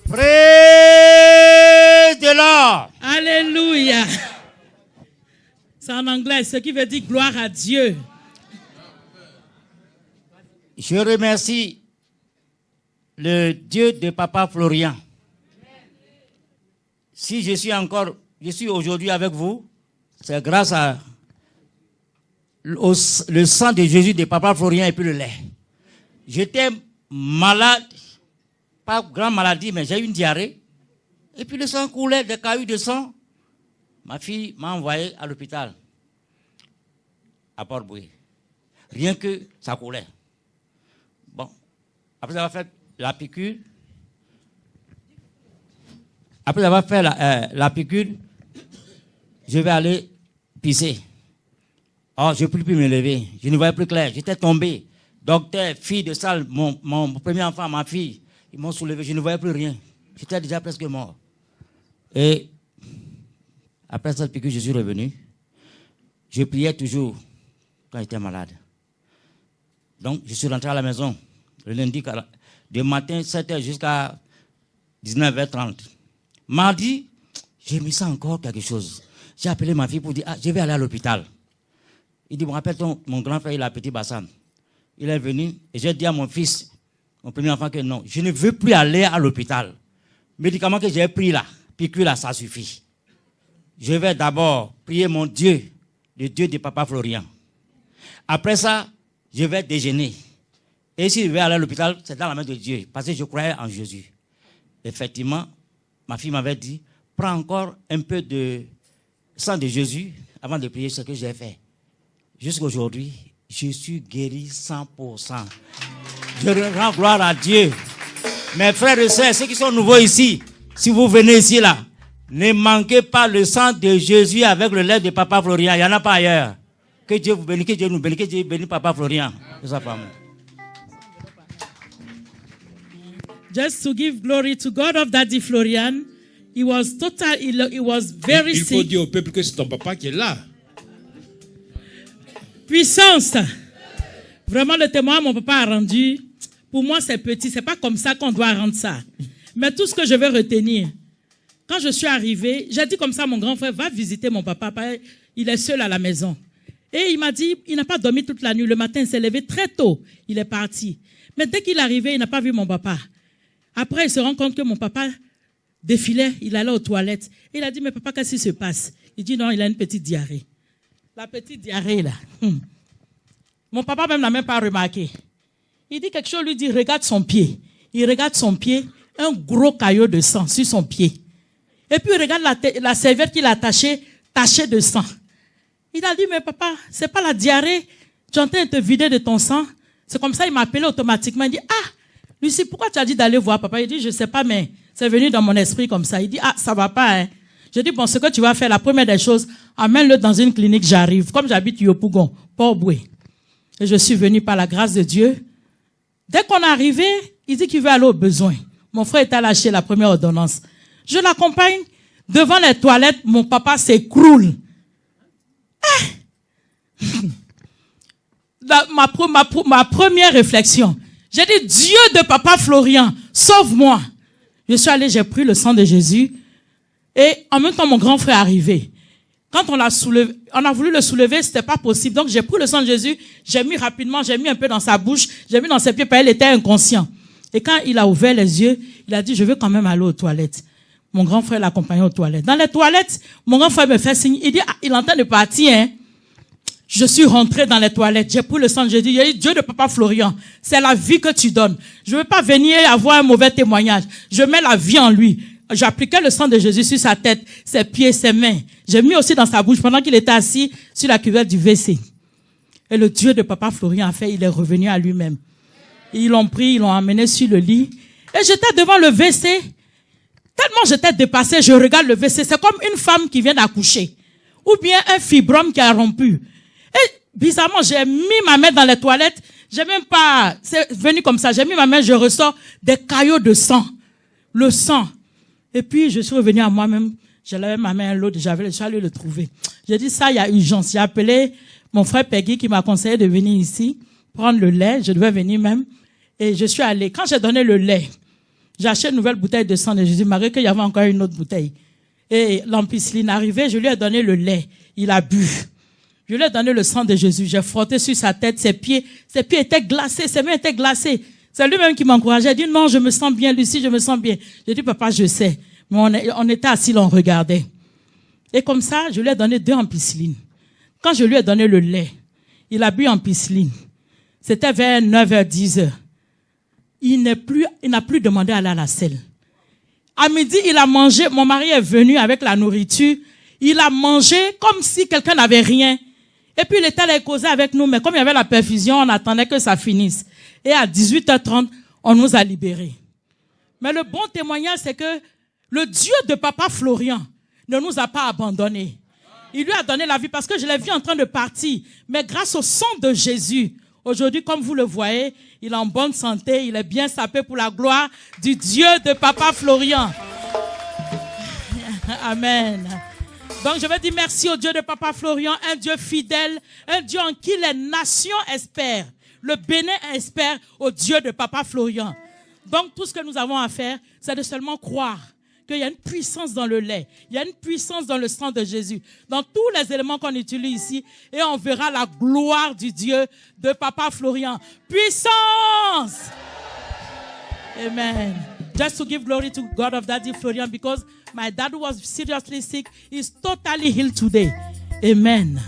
Praise the Lord. Alléluia. C'est en anglais, ce qui veut dire gloire à Dieu. Je remercie le Dieu de Papa Florian. Si je suis aujourd'hui avec vous, c'est grâce à le sang de Jésus de Papa Florian et puis le lait. J'étais malade, pas grande maladie, mais j'ai eu une diarrhée. Et puis le sang coulait, des cailloux de sang. Ma fille m'a envoyé à l'hôpital, à Port-Bouillet. Rien que ça coulait. Bon, après avoir fait la piqûre, la piqûre, je vais aller pisser. Oh, je ne peux plus me lever. Je ne voyais plus clair. J'étais tombé. Docteur, fille de salle, mon premier enfant, ma fille, ils m'ont soulevé. Je ne voyais plus rien. J'étais déjà presque mort. Et après cette piqûre, je suis revenu. Je priais toujours quand j'étais malade. Donc, je suis rentré à la maison le lundi, de matin 7h jusqu'à 19h30. Mardi, j'ai mis ça encore quelque chose. J'ai appelé ma fille pour dire, je vais aller à l'hôpital. Il dit, bon, rappelle-toi, mon grand frère, il a petit bassin. Il est venu et j'ai dit à mon fils, mon premier enfant, que non, je ne veux plus aller à l'hôpital. Médicament que j'ai pris là, piqûre là, ça suffit. Je vais d'abord prier mon Dieu, le Dieu de Papa Florian. Après ça, je vais déjeuner. Et si je vais aller à l'hôpital, c'est dans la main de Dieu, parce que je croyais en Jésus. Effectivement, ma fille m'avait dit, prends encore un peu de sang de Jésus avant de prier, ce que j'ai fait. Jusqu'à aujourd'hui, je suis guéri 100%. Je rends gloire à Dieu. Mes frères et sœurs, ceux qui sont nouveaux ici, si vous venez ici là, ne manquez pas le sang de Jésus avec le lait de Papa Florian. Il n'y en a pas ailleurs. Que Dieu vous bénisse, que Dieu nous bénisse, que Dieu bénisse Papa Florian et sa femme. Just to give glory to God of Daddy Florian, he was very sick. Il faut dire au peuple que c'est ton papa qui est là. Puissance. Vraiment, le témoin, mon papa a rendu. Pour moi, c'est petit. C'est pas comme ça qu'on doit rendre ça. Mais tout ce que je veux retenir, quand je suis arrivée, j'ai dit comme ça à mon grand frère, va visiter mon papa. Il est seul à la maison. Et il m'a dit, il n'a pas dormi toute la nuit. Le matin, il s'est levé très tôt. Il est parti. Mais dès qu'il est arrivé, il n'a pas vu mon papa. Après, il se rend compte que mon papa défilait. Il allait aux toilettes. Et il a dit, mais papa, qu'est-ce qui se passe? Il dit, non, il a une petite diarrhée. La petite diarrhée, là. Mon papa même n'a même pas remarqué. Il dit quelque chose, lui dit, regarde son pied. Il regarde son pied, un gros caillot de sang sur son pied. Et puis il regarde la serviette qu'il a attachée, tachée de sang. Il a dit, mais papa, c'est pas la diarrhée. Tu es en train de te vider de ton sang. C'est comme ça, il m'a appelé automatiquement. Il dit, ah, Lucie, pourquoi tu as dit d'aller voir papa? Il dit, je sais pas, mais c'est venu dans mon esprit comme ça. Il dit, ah, ça va pas, hein. Je dis, bon, ce que tu vas faire, la première des choses, amène-le dans une clinique, j'arrive. Comme j'habite Yopougon, Port-Bouillet. Et je suis venu par la grâce de Dieu. Dès qu'on est arrivé, il dit qu'il veut aller au besoin. Mon frère est allé acheter la première ordonnance. Je l'accompagne. Devant les toilettes, mon papa s'écroule. Ma première réflexion, j'ai dit, Dieu de Papa Florian, sauve-moi. Je suis allé, j'ai pris le sang de Jésus. Et en même temps, mon grand frère est arrivé. Quand on a voulu le soulever, c'était pas possible. Donc, j'ai pris le sang de Jésus, j'ai mis rapidement, j'ai mis un peu dans sa bouche, j'ai mis dans ses pieds, parce qu'il était inconscient. Et quand il a ouvert les yeux, il a dit, je veux quand même aller aux toilettes. Mon grand frère l'accompagnait aux toilettes. Dans les toilettes, mon grand frère me fait signe, il dit, ah, il entend de partir, hein. Je suis rentré dans les toilettes, j'ai pris le sang de Jésus, j'ai dit, Dieu de Papa Florian, c'est la vie que tu donnes. Je veux pas venir avoir un mauvais témoignage. Je mets la vie en lui. J'appliquais le sang de Jésus sur sa tête, ses pieds, ses mains. J'ai mis aussi dans sa bouche pendant qu'il était assis sur la cuvette du WC. Et le Dieu de Papa Florian a fait, il est revenu à lui-même. Ils l'ont pris, ils l'ont amené sur le lit. Et j'étais devant le WC. Tellement j'étais dépassée, je regarde le WC. C'est comme une femme qui vient d'accoucher. Ou bien un fibrome qui a rompu. Et bizarrement, j'ai mis ma main dans les toilettes. J'ai même pas, c'est venu comme ça. J'ai mis ma main, je ressors des caillots de sang. Le sang. Et puis, je suis revenu à moi-même. Je lavais ma main à l'autre, je suis allé le trouver. J'ai dit, ça, il y a urgence. J'ai appelé mon frère Peggy qui m'a conseillé de venir ici, prendre le lait. Je devais venir même. Et je suis allé. Quand j'ai donné le lait, J'ai acheté une nouvelle bouteille de sang de Jésus, malgré qu'il y avait encore une autre bouteille. Et l'ampicilline arrivait, je lui ai donné le lait. Il a bu. Je lui ai donné le sang de Jésus. J'ai frotté sur sa tête, ses pieds étaient glacés, ses mains étaient glacées. C'est lui-même qui m'encourageait. Il dit, non, je me sens bien, Lucie, je me sens bien. J'ai dit, papa, je sais. Mais on était assis là, on regardait. Et comme ça, je lui ai donné 2 ampicillines. Quand je lui ai donné le lait, il a bu ampicilline. C'était vers 9h, 10h. Il n'a plus demandé à aller à la selle. À midi, il a mangé. Mon mari est venu avec la nourriture. Il a mangé comme si quelqu'un n'avait rien. Et puis, il était allé causer avec nous. Mais comme il y avait la perfusion, on attendait que ça finisse. Et à 18h30, on nous a libérés. Mais le bon témoignage, c'est que le Dieu de Papa Florian ne nous a pas abandonnés. Il lui a donné la vie parce que je l'ai vu en train de partir. Mais grâce au sang de Jésus, aujourd'hui, comme vous le voyez, il est en bonne santé, il est bien sapé pour la gloire du Dieu de Papa Florian. Amen. Donc je vais dire merci au Dieu de Papa Florian, un Dieu fidèle, un Dieu en qui les nations espèrent. Le Bénin espère au Dieu de Papa Florian. Donc tout ce que nous avons à faire, c'est de seulement croire qu'il y a une puissance dans le lait, il y a une puissance dans le sang de Jésus, dans tous les éléments qu'on utilise ici, et on verra la gloire du Dieu de Papa Florian. Puissance! Amen. Just to give glory to God of Daddy Florian, because my dad was seriously sick. He's totally healed today. Amen.